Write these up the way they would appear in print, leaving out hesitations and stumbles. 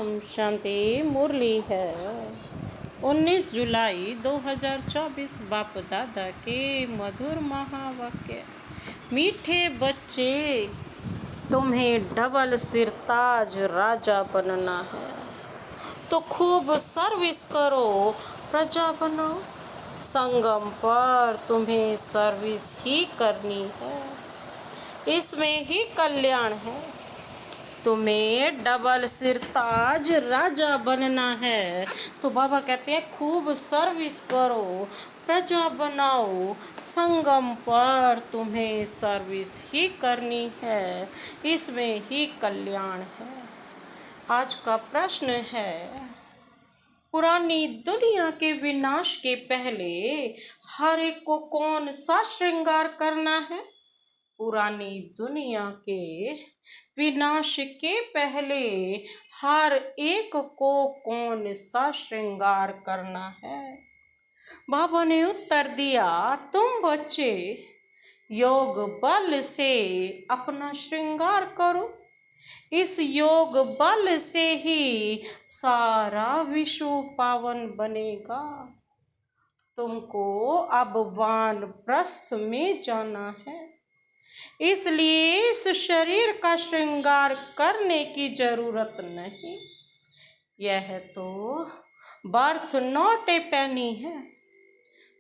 ओम शांति। मुरली है 19 जुलाई 2024। बाप दादा के मधुर महावाक्य। मीठे बच्चे, तुम्हें डबल सिरताज राजा बनना है तो खूब सर्विस करो, प्रजा बनो। संगम पर तुम्हें सर्विस ही करनी है, इसमें ही कल्याण है। तुम्हें डबल सिरताज राजा बनना है तो बाबा कहते हैं खूब सर्विस करो, प्रजा बनाओ। संगम पर तुम्हें सर्विस ही करनी है, इसमें ही कल्याण है। आज का प्रश्न है, पुरानी दुनिया के विनाश के पहले हर एक को कौन सा श्रृंगार करना है? पुरानी दुनिया के विनाश के पहले हर एक को कौन सा श्रृंगार करना है? बाबा ने उत्तर दिया, तुम बच्चे योग बल से अपना श्रृंगार करो। इस योग बल से ही सारा विश्व पावन बनेगा। तुमको अब वानप्रस्थ में जाना है, इसलिए इस शरीर का श्रृंगार करने की जरूरत नहीं। यह तो बर्थ नॉट ए पेनी है।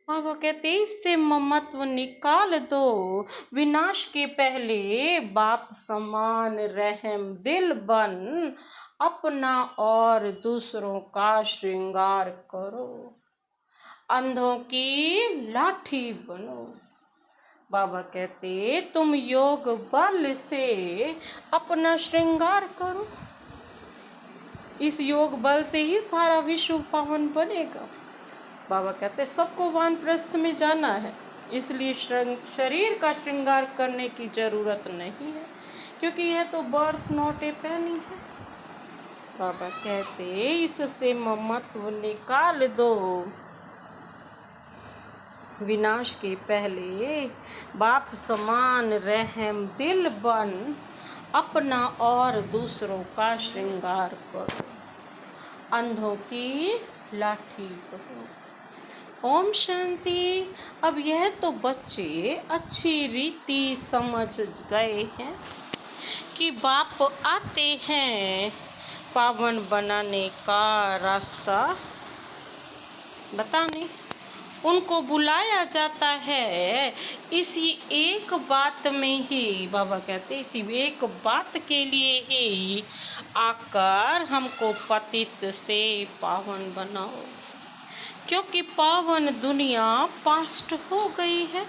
बाबा कहते इससे ममत्व निकाल दो। विनाश के पहले बाप समान रहम दिल बन अपना और दूसरों का श्रृंगार करो। अंधों की लाठी बनो। बाबा कहते तुम योग बल से अपना श्रृंगार करो। इस योग बल से ही सारा विश्व पावन बनेगा। बाबा कहते सबको वानप्रस्थ में जाना है, इसलिए शरीर का श्रृंगार करने की जरूरत नहीं है, क्योंकि यह तो बर्थ नॉट ए पेनी है। बाबा कहते इससे ममत्व निकाल दो। विनाश के पहले बाप समान रहम दिल बन अपना और दूसरों का श्रृंगार करो। अंधों की लाठी बनो। ओम शांति। अब यह तो बच्चे अच्छी रीति समझ गए हैं कि बाप आते हैं पावन बनाने का रास्ता बताने। उनको बुलाया जाता है इसी एक बात में ही। बाबा कहते इसी एक बात के लिए ही आकर हमको पतित से पावन बनाओ, क्योंकि पावन दुनिया पास्ट हो गई है,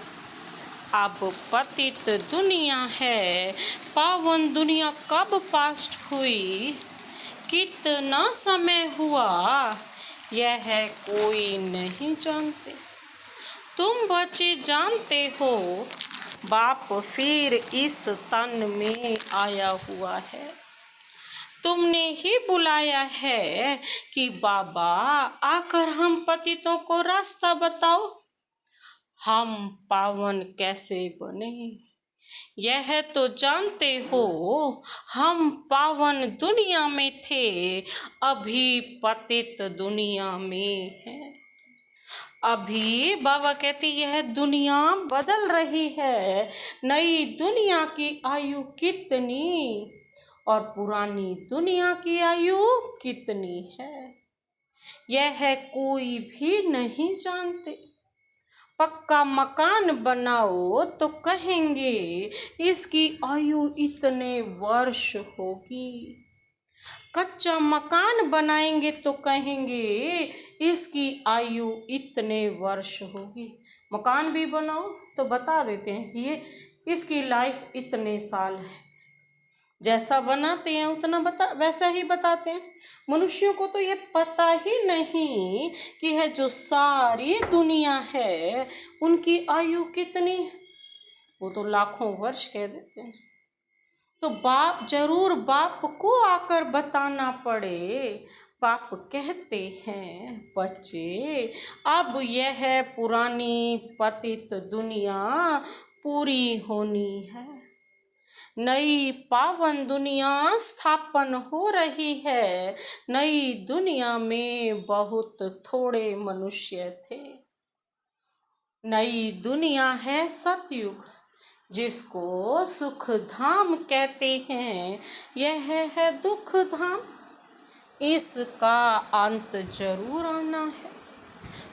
अब पतित दुनिया है। पावन दुनिया कब पास्ट हुई, कितना समय हुआ, यह कोई नहीं जानते। तुम बच्चे जानते हो, बाप फिर इस तन में आया हुआ है। तुमने ही बुलाया है कि बाबा आकर हम पतितों को रास्ता बताओ, हम पावन कैसे बने। यह तो जानते हो हम पावन दुनिया में थे, अभी पतित दुनिया में है। अभी बाबा कहते यह दुनिया बदल रही है। नई दुनिया की आयु कितनी और पुरानी दुनिया की आयु कितनी है, यह कोई भी नहीं जानते। पक्का मकान बनाओ तो कहेंगे इसकी आयु इतने वर्ष होगी। कच्चा मकान बनाएंगे तो कहेंगे इसकी आयु इतने वर्ष होगी। मकान भी बनाओ तो बता देते हैं कि ये इसकी लाइफ इतने साल है। जैसा बनाते हैं उतना वैसा ही बताते हैं। मनुष्यों को तो ये पता ही नहीं कि है जो सारी दुनिया है उनकी आयु कितनी है। वो तो लाखों वर्ष कह देते हैं। तो बाप जरूर बाप को आकर बताना पड़े। बाप कहते हैं बच्चे अब यह पुरानी पतित दुनिया पूरी होनी है। नई पावन दुनिया स्थापन हो रही है। नई दुनिया में बहुत थोड़े मनुष्य थे। नई दुनिया है सतयुग, जिसको सुख धाम कहते हैं। यह है दुख धाम, इसका अंत जरूर आना है।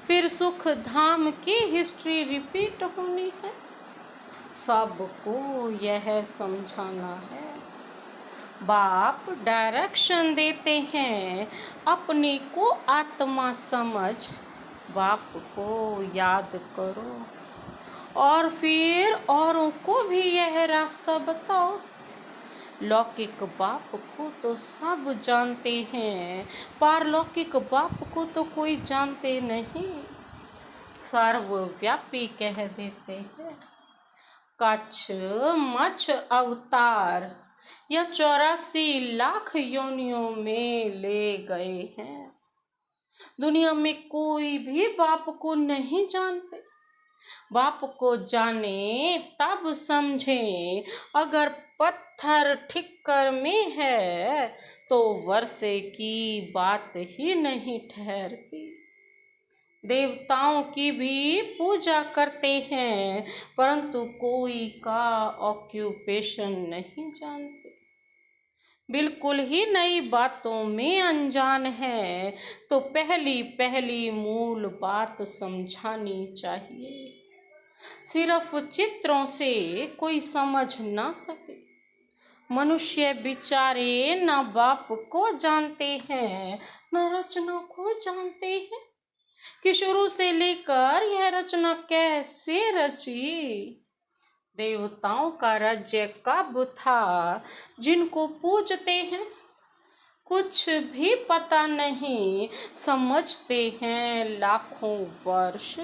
फिर सुख धाम की हिस्ट्री रिपीट होनी है। सबको यह समझाना है। बाप डायरेक्शन देते हैं, अपने को आत्मा समझ बाप को याद करो और फिर औरों को भी यह रास्ता बताओ। लौकिक बाप को तो सब जानते हैं, पारलौकिक बाप को तो कोई जानते नहीं। सर्वव्यापी कह देते हैं। कच्छ मच्छ अवतार या 84 लाख योनियों में ले गए हैं। दुनिया में कोई भी बाप को नहीं जानते। बाप को जाने तब समझे, अगर पत्थर ठिक्कर में है तो वर्षे की बात ही नहीं ठहरती। देवताओं की भी पूजा करते हैं, परंतु कोई का ऑक्यूपेशन नहीं जानते। बिल्कुल ही नई बातों में अनजान है, तो पहली पहली मूल बात समझानी चाहिए। सिर्फ चित्रों से कोई समझ ना सके। मनुष्य बेचारे न बाप को जानते हैं, न रचना को जानते हैं कि शुरू से लेकर यह रचना कैसे रची। देवताओं का राज्य कब था, जिनको पूजते हैं कुछ भी पता नहीं। समझते हैं लाखों वर्ष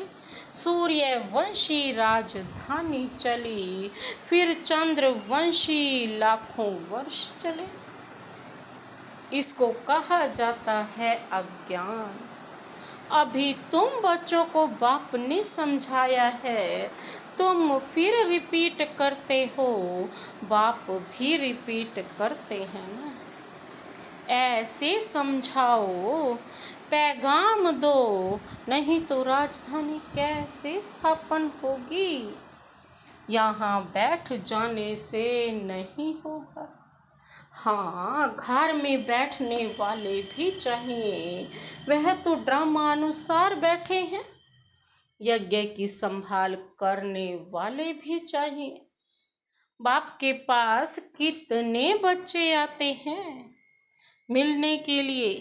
सूर्यवंशी राजधानी चली, फिर चंद्रवंशी लाखों वर्ष चले। इसको कहा जाता है अज्ञान। अभी तुम बच्चों को बाप ने समझाया है, तुम फिर रिपीट करते हो। बाप भी रिपीट करते हैं ना। ऐसे समझाओ, पैगाम दो, नहीं तो राजधानी कैसे स्थापन होगी। यहाँ बैठ जाने से नहीं होगा। हाँ, घर में बैठने वाले भी चाहिए। वह तो ड्रामा अनुसार बैठे हैं। यज्ञ की संभाल करने वाले भी चाहिए। बाप के पास कितने बच्चे आते हैं मिलने के लिए,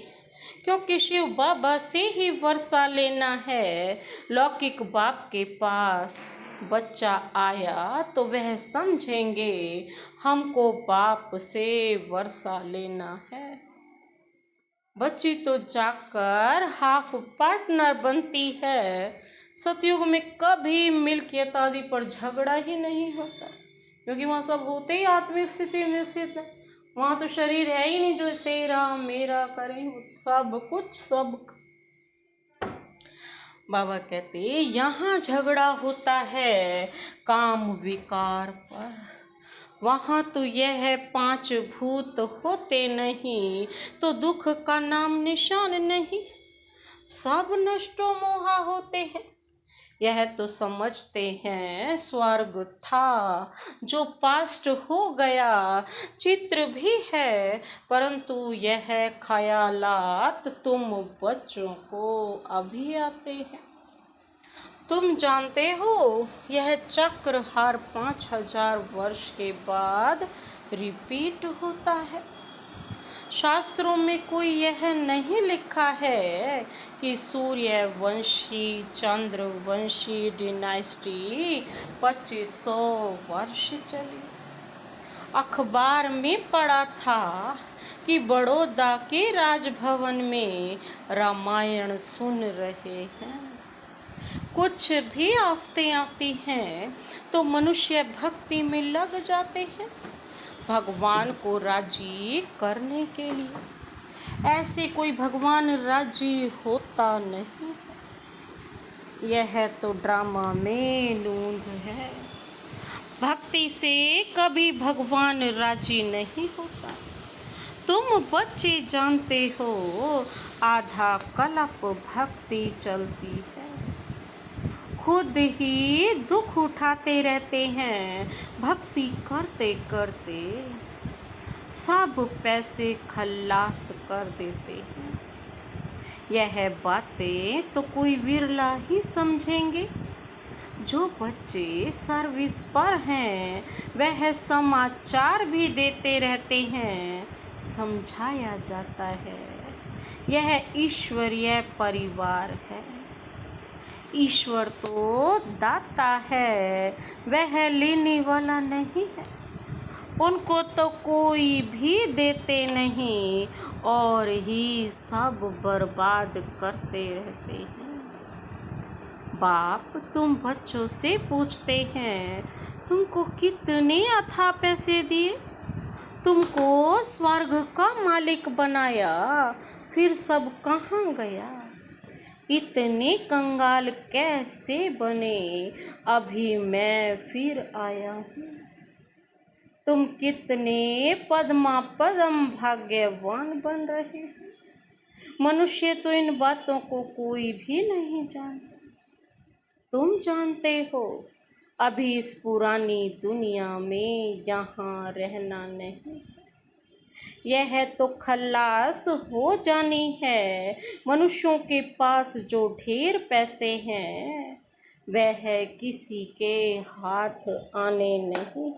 क्योंकि शिव बाबा से ही वर्षा लेना है। लौकिक बाप के पास बच्चा आया तो वह समझेंगे हमको बाप से वर्षा लेना है। बच्ची तो जाकर हाफ पार्टनर बनती है। सतयुग में कभी मिल्कियत आदि पर झगड़ा ही नहीं होता, क्योंकि वहाँ सब होते ही आत्मिक स्थिति में स्थित है। वहाँ तो शरीर है ही नहीं जो तेरा मेरा करें, वो सब कुछ सब। बाबा कहते यहाँ झगड़ा होता है काम विकार पर। वहाँ तो यह 5 भूत होते नहीं, तो दुख का नाम निशान नहीं। सब नष्टो मोहा होते हैं। यह तो समझते हैं स्वर्ग था जो पास्ट हो गया। चित्र भी है, परंतु यह ख्यालात तुम बच्चों को अभी आते हैं। तुम जानते हो यह चक्र हर 5000 वर्ष के बाद रिपीट होता है। शास्त्रों में कोई यह नहीं लिखा है कि सूर्यवंशी चंद्रवंशी डिनाइस्टी 2500 वर्ष चली। अखबार में पढ़ा था कि बड़ौदा के राजभवन में रामायण सुन रहे हैं। कुछ भी आफतें आती हैं तो मनुष्य भक्ति में लग जाते हैं, भगवान को राजी करने के लिए। ऐसे कोई भगवान राजी होता नहीं है। यह तो ड्रामा में लूंध है। भक्ति से कभी भगवान राजी नहीं होता। तुम बच्चे जानते हो आधा कल्प भक्ति चलती है। खुद ही दुख उठाते रहते हैं भक्ति करते करते, सब पैसे खल्लास कर देते हैं। यह बातें तो कोई विरला ही समझेंगे। जो बच्चे सर्विस पर हैं वह समाचार भी देते रहते हैं, समझाया जाता है यह ईश्वरीय परिवार है। ईश्वर तो दाता है, वह लेने वाला नहीं है। उनको तो कोई भी देते नहीं और ही सब बर्बाद करते रहते हैं। बाप तुम बच्चों से पूछते हैं तुमको कितने अथाह पैसे दिए, तुमको स्वर्ग का मालिक बनाया, फिर सब कहाँ गया? इतने कंगाल कैसे बने, अभी मैं फिर आया हूँ। तुम कितने पद्मा पदम भाग्यवान बन रहे हो। मनुष्य तो इन बातों को कोई भी नहीं जानता। तुम जानते हो अभी इस पुरानी दुनिया में यहाँ रहना नहीं, यह तो खल्लास हो जानी है। मनुष्यों के पास जो ढेर पैसे हैं वह किसी के हाथ आने नहीं।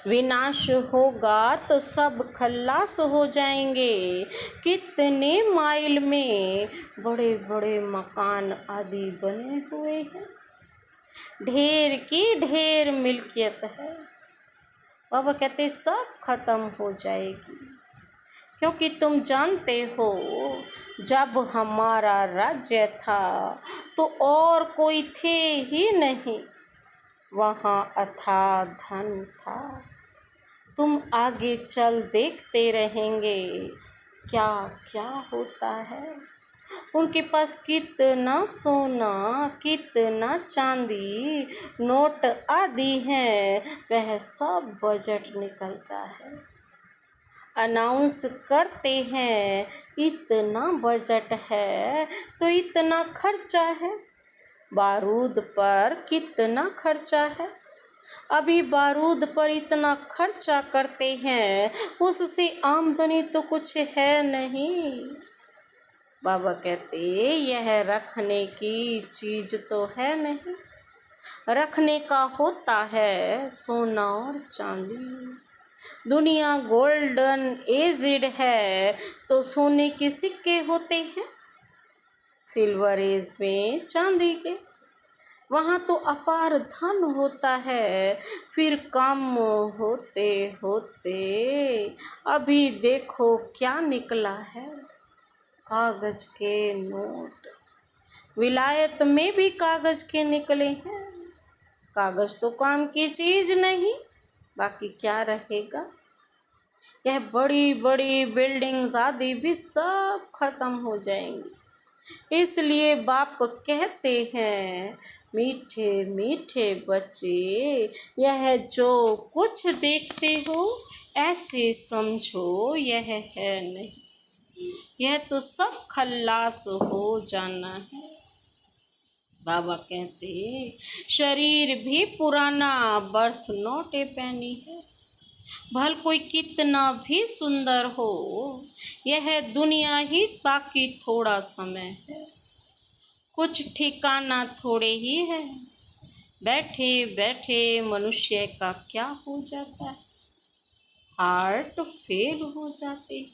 विनाश होगा तो सब खल्लास हो जाएंगे। कितने माइल में बड़े बड़े मकान आदि बने हुए हैं, ढेर की ढेर मिल्कियत है। बाबा कहते सब खत्म हो जाएगी, क्योंकि तुम जानते हो जब हमारा राज्य था तो और कोई थे ही नहीं, वहाँ अथाह धन था। तुम आगे चल देखते रहेंगे क्या क्या होता है। उनके पास कितना सोना, कितना चांदी, नोट आदि हैं, वह सब बजट निकलता है। अनाउंस करते हैं इतना बजट है तो इतना खर्चा है। बारूद पर कितना खर्चा है, अभी बारूद पर इतना खर्चा करते हैं, उससे आमदनी तो कुछ है नहीं। बाबा कहते यह रखने की चीज तो है नहीं, रखने का होता है सोना और चांदी। दुनिया गोल्डन एजिड है तो सोने के सिक्के होते हैं, सिल्वर एज में चांदी के। वहाँ तो अपार धन होता है, फिर कम होते होते अभी देखो क्या निकला है, कागज के नोट। विलायत में भी कागज के निकले हैं। कागज तो काम की चीज नहीं, बाकी क्या रहेगा। यह बड़ी बड़ी बिल्डिंग्स आदि भी सब खत्म हो जाएंगी। इसलिए बाप कहते हैं मीठे मीठे बच्चे, यह जो कुछ देखते हो ऐसे समझो यह है नहीं, यह तो सब खल्लास हो जाना है। बाबा कहते शरीर भी पुराना, बर्थ नॉट ए पेनी है। भल कोई कितना भी सुंदर हो, यह दुनिया ही बाकी थोड़ा समय है, कुछ ठिकाना थोड़े ही है। बैठे बैठे मनुष्य का क्या हो जाता है, हार्ट फेल हो जाते।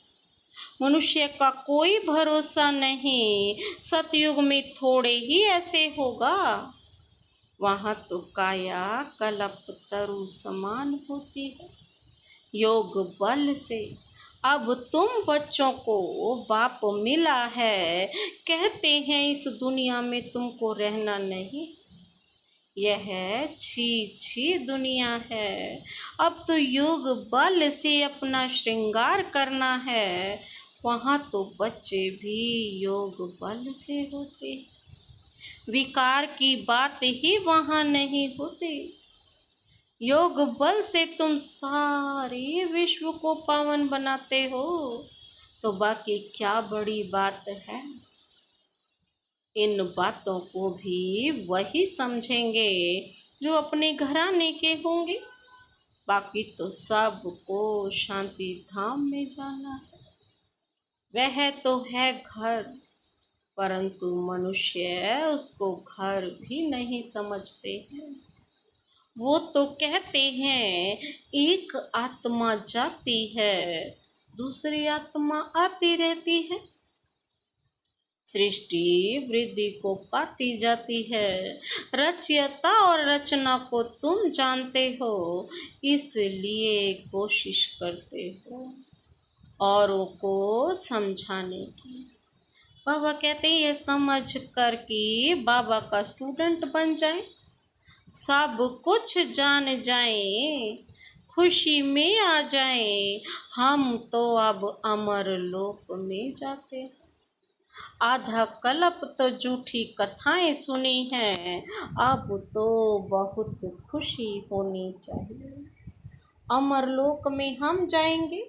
मनुष्य का कोई भरोसा नहीं, सतयुग में थोड़े ही ऐसे होगा। वहाँ तो काया कल्प तरु समान होती है योग बल से। अब तुम बच्चों को बाप मिला है, कहते हैं इस दुनिया में तुमको रहना नहीं, यह छी छी दुनिया है। अब तो योग बल से अपना श्रृंगार करना है। वहाँ तो बच्चे भी योग बल से होते, विकार की बात ही वहाँ नहीं होती। योग बल से तुम सारे विश्व को पावन बनाते हो, तो बाकी क्या बड़ी बात है। इन बातों को भी वही समझेंगे जो अपने घराने के होंगे। बाकी तो सबको शांति धाम में जाना है। वह तो है घर, परंतु मनुष्य उसको घर भी नहीं समझते हैं। वो तो कहते हैं एक आत्मा जाती है, दूसरी आत्मा आती रहती है। सृष्टि वृद्धि को पाती जाती है। रचयिता और रचना को तुम जानते हो, इसलिए कोशिश करते हो औरों को समझाने की। बाबा कहते हैं ये समझ कर कि बाबा का स्टूडेंट बन जाए, सब कुछ जान जाए, खुशी में आ जाए। हम तो अब अमर लोक में जाते हैं। आधा कल्प तो झूठी कथाएं सुनी हैं, अब तो बहुत खुशी होनी चाहिए। अमर लोक में हम जाएंगे,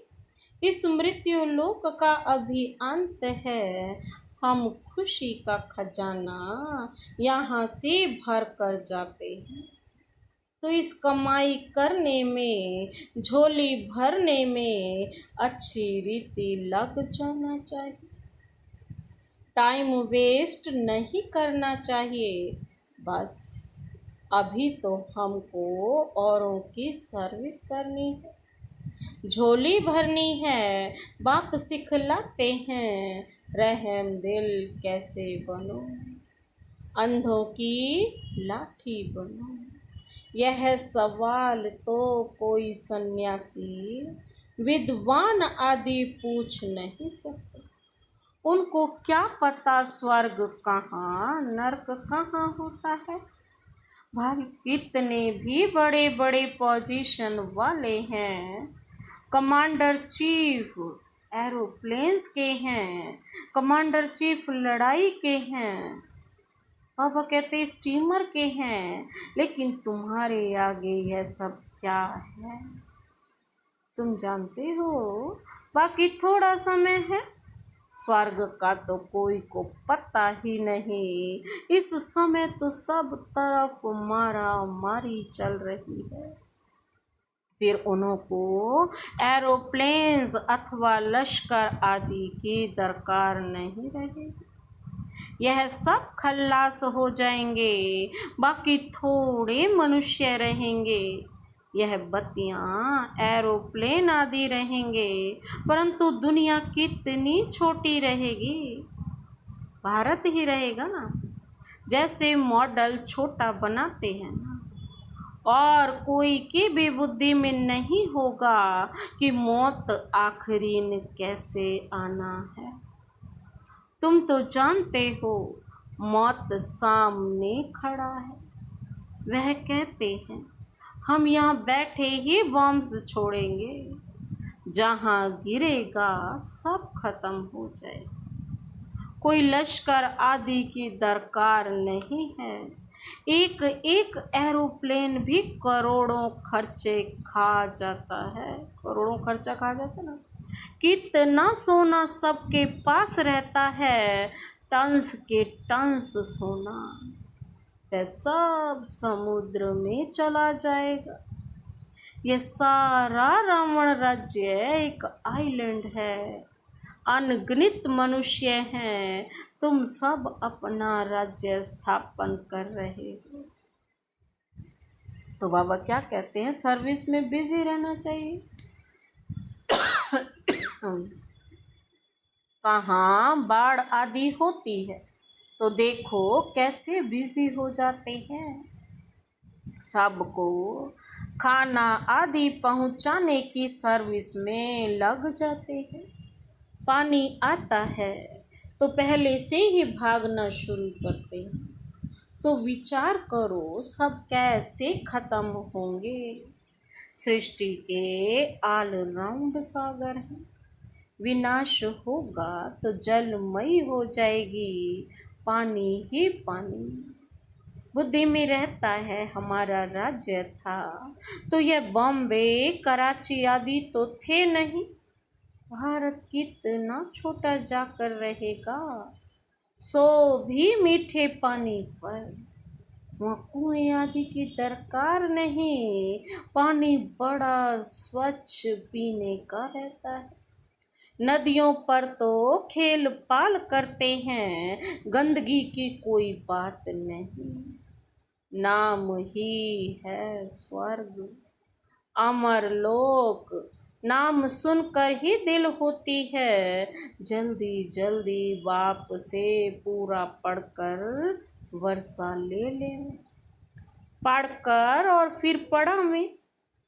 इस मृत्यु लोक का अभी अंत है। हम खुशी का खजाना यहाँ से भर कर जाते हैं। तो इस कमाई करने में, झोली भरने में अच्छी रीति लग जाना चाहिए। टाइम वेस्ट नहीं करना चाहिए। बस अभी तो हमको औरों की सर्विस करनी है, झोली भरनी है। बाप सिखलाते हैं रहम दिल कैसे बनो, अंधों की लाठी बनो। यह सवाल तो कोई सन्यासी, विद्वान आदि पूछ नहीं सकते। उनको क्या पता स्वर्ग कहाँ नरक कहाँ होता है। भाई कितने भी बड़े बड़े पोजीशन वाले हैं, कमांडर चीफ एरोप्लेन्स के हैं, कमांडर चीफ लड़ाई के हैं, बाबा कहते स्टीमर के हैं, लेकिन तुम्हारे आगे यह सब क्या है तुम जानते हो। बाकी थोड़ा समय है, स्वर्ग का तो कोई को पता ही नहीं। इस समय तो सब तरफ मारा मारी चल रही है। फिर उनको एरोप्लेन्स अथवा लश्कर आदि की दरकार नहीं रहेगी। यह सब खल्लास हो जाएंगे, बाकी थोड़े मनुष्य रहेंगे। यह बत्तियां एरोप्लेन आदि रहेंगे, परंतु दुनिया कितनी छोटी रहेगी। भारत ही रहेगा ना। जैसे मॉडल छोटा बनाते हैं ना, और कोई की भी बुद्धि में नहीं होगा कि मौत आखिरी ने कैसे आना है। तुम तो जानते हो मौत सामने खड़ा है। वह कहते हैं हम यहाँ बैठे ही बॉम्ब्स छोड़ेंगे, जहाँ गिरेगा सब खत्म हो जाए। कोई लश्कर आदि की दरकार नहीं है। एक एक एरोप्लेन भी करोड़ों खर्चे खा जाता है, करोड़ों खर्चा खा जाता है ना। कितना सोना सबके पास रहता है, टन्स के टन्स सोना, वह सब समुद्र में चला जाएगा। यह सारा रावण राज्य एक आइलैंड है, अनगिनत मनुष्य हैं, तुम सब अपना राज्य स्थापन कर रहे हो। तो बाबा क्या कहते हैं, सर्विस में बिजी रहना चाहिए। कहाँ बाढ़ आदि होती है तो देखो कैसे बिजी हो जाते हैं। सबको खाना आदि पहुँचाने की सर्विस में लग जाते हैं। पानी आता है तो पहले से ही भागना शुरू करते हैं। तो विचार करो सब कैसे खत्म होंगे। सृष्टि के ऑल राउंड सागर हैं। विनाश होगा तो जलमयी हो जाएगी, पानी ही पानी। बुद्धि में रहता है हमारा राज्य था, तो यह बॉम्बे कराची आदि तो थे नहीं। भारत कितना छोटा जाकर रहेगा, सो भी मीठे पानी पर। वहाँ कुएं आदि की दरकार नहीं, पानी बड़ा स्वच्छ पीने का रहता है। नदियों पर तो खेल पाल करते हैं, गंदगी की कोई बात नहीं। नाम ही है स्वर्ग, अमर लोक, नाम सुनकर ही दिल होती है। जल्दी जल्दी बाप से पूरा पढ़कर वर्षा ले लें। पढ़कर और फिर पढ़ा में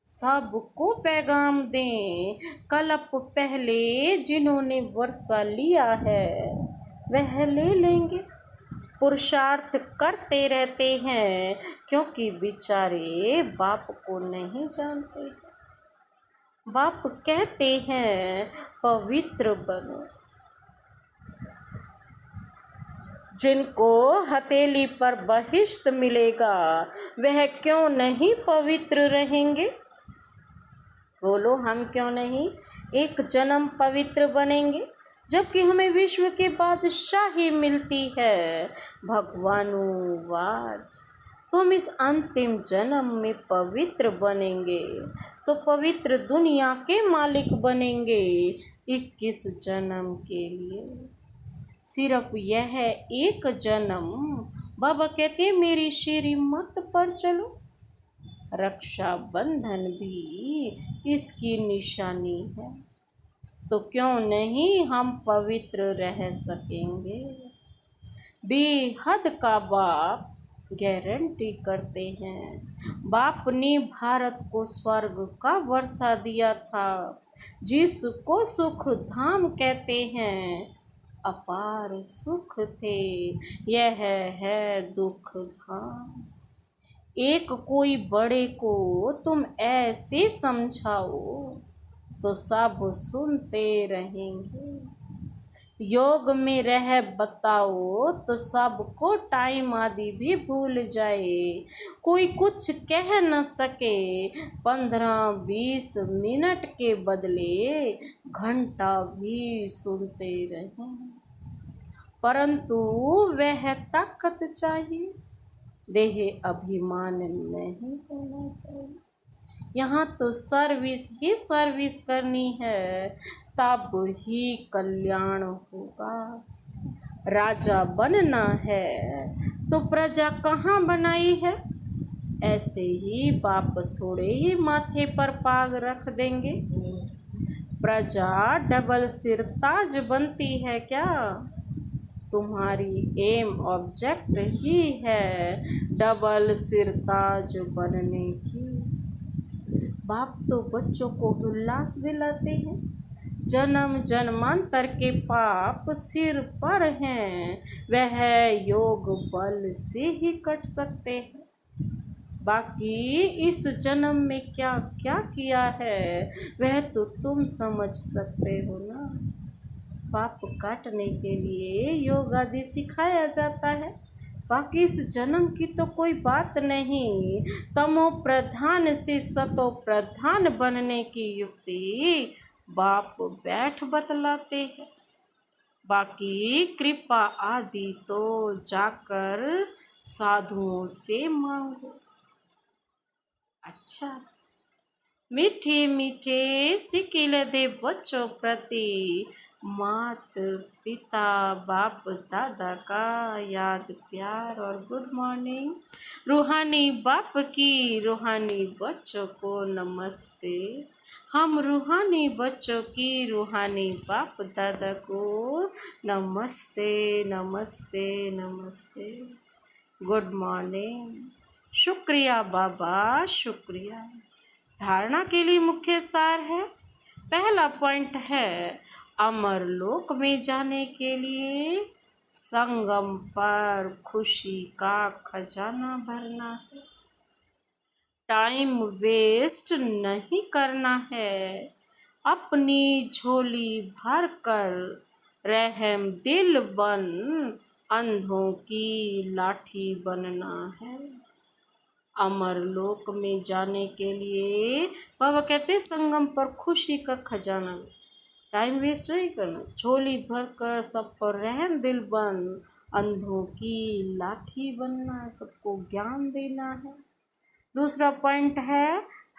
सबको पैगाम दें। कल्प पहले जिन्होंने वर्षा लिया है वह ले लेंगे। पुरुषार्थ करते रहते हैं क्योंकि बेचारे बाप को नहीं जानते। बाप कहते हैं पवित्र बनो। जिनको हथेली पर बहिष्ट मिलेगा वह क्यों नहीं पवित्र रहेंगे? बोलो, हम क्यों नहीं एक जन्म पवित्र बनेंगे? जबकि हमें विश्व के बादशाही मिलती है। भगवानुवाच, तुम इस अंतिम जन्म में पवित्र बनेंगे तो पवित्र दुनिया के मालिक बनेंगे। 21 जन्म के लिए सिर्फ यह एक जन्म। बाबा कहते हैं मेरी शेरी मत पर चलो। रक्षा बंधन भी इसकी निशानी है, तो क्यों नहीं हम पवित्र रह सकेंगे? बेहद का बाप गारंटी करते हैं। बाप ने भारत को स्वर्ग का वर्षा दिया था, जिसको सुख धाम कहते हैं। अपार सुख थे, यह है दुख धाम। एक कोई बड़े को तुम ऐसे समझाओ तो सब सुनते रहेंगे। योग में रह बताओ तो सबको टाइम आदि भी भूल जाए। कोई कुछ कह न सके, 15-20 मिनट के बदले घंटा भी सुनते रहें। परंतु वह ताकत चाहिए, देह अभिमान नहीं होना चाहिए। यहाँ तो सर्विस ही सर्विस करनी है, तब ही कल्याण होगा। राजा बनना है तो प्रजा कहाँ बनाई है? ऐसे ही बाप थोड़े ही माथे पर पाग रख देंगे। प्रजा डबल सिर ताज बनती है क्या? तुम्हारी एम ऑब्जेक्ट ही है डबल सिरताज बनने की। बाप तो बच्चों को उल्लास दिलाते हैं। जन्म जन्मांतर के पाप सिर पर हैं, वह योग बल से ही कट सकते हैं। बाकी इस जन्म में क्या क्या किया है वह तो तुम समझ सकते हो ना। पाप काटने के लिए योग आदि सिखाया जाता है, बाकी इस जन्म की तो कोई बात नहीं। तमो प्रधान से सतो प्रधान बनने की युक्ति बाप बैठ बतलाते हैं। बाकी कृपा आदि तो जाकर साधुओं से मांगो। अच्छा, मीठे मीठे सिकिल दे बच्चों प्रति मात पिता बाप दादा का याद प्यार और गुड मॉर्निंग। रूहानी बाप की रूहानी बच्चों को नमस्ते। हम रूहानी बच्चों की रूहानी बाप दादा को नमस्ते नमस्ते नमस्ते, गुड मॉर्निंग। शुक्रिया बाबा, शुक्रिया। धारणा के लिए मुख्य सार है। पहला पॉइंट है अमर लोक में जाने के लिए संगम पर खुशी का खजाना भरना है। टाइम वेस्ट नहीं करना है। अपनी झोली भर कर रहम दिल बन अंधों की लाठी बनना है। अमर लोक में जाने के लिए बाबा कहते हैं संगम पर खुशी का खजाना, टाइम वेस्ट नहीं करना, झोली भर कर सब पर रहम दिल बन, अंधों की लाठी बनना है, सबको ज्ञान देना है। दूसरा पॉइंट है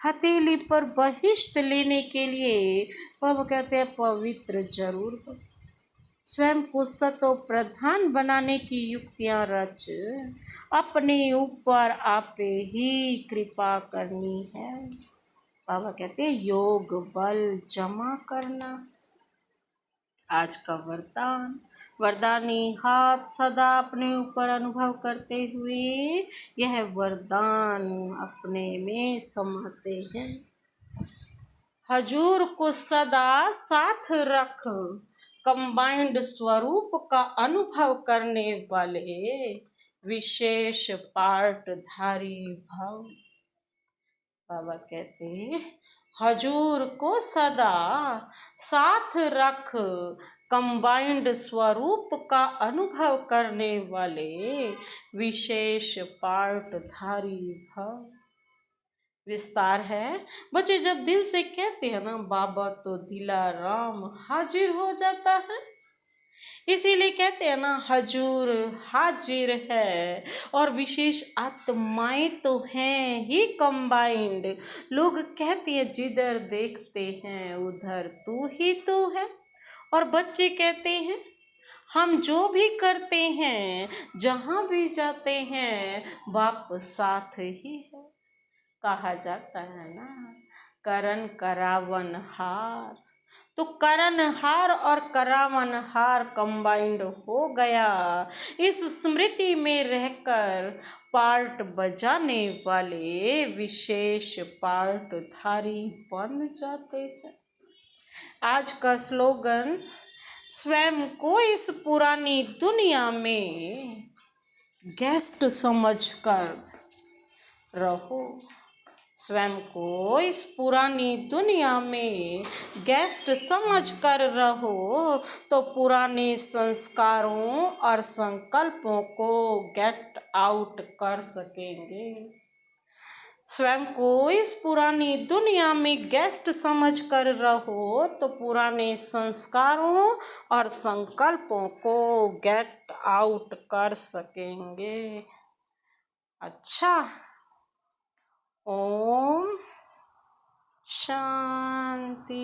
हथेली पर बहिष्ट लेने के लिए बाबा कहते हैं पवित्र जरूर हो, स्वयं को सतो प्रधान बनाने की युक्तियां रच, अपने ऊपर आपे ही कृपा करनी है। बाबा कहते हैं योग बल जमा करना। आज का वरदान, वरदानी हाथ सदा अपने ऊपर अनुभव करते हुए यह वरदान अपने में समाते हैं। हजूर को सदा साथ रख, कंबाइंड स्वरूप का अनुभव करने वाले विशेष पार्टधारी भाव। बाबा कहते हैं हजूर को सदा साथ रख, कंबाइंड स्वरूप का अनुभव करने वाले विशेष पार्टधारी भाव। विस्तार है, बच्चे जब दिल से कहते हैं ना बाबा तो दिलाराम हाजिर हो जाता है। इसीलिए कहते हैं ना हजूर हाजिर है, और विशेष आत्माएं तो हैं ही कंबाइंड। लोग कहते हैं जिधर देखते हैं उधर तू ही तू है, और बच्चे कहते हैं हम जो भी करते हैं जहाँ भी जाते हैं बाप साथ ही है। कहा जाता है ना करण करावन हार, तो करण हार और करावन हार कंबाइंड हो गया। इस स्मृति में रहकर पार्ट बजाने वाले विशेष पार्टधारी बन जाते हैं। आज का स्लोगन, स्वयं को इस पुरानी दुनिया में गेस्ट समझकर रहो। स्वयं को इस पुरानी दुनिया में गेस्ट समझ कर रहो तो पुराने संस्कारों और संकल्पों को गेट आउट कर सकेंगे। स्वयं को इस पुरानी दुनिया में गेस्ट समझ कर रहो तो पुराने संस्कारों और संकल्पों को गेट आउट कर सकेंगे। अच्छा, ओम शांति।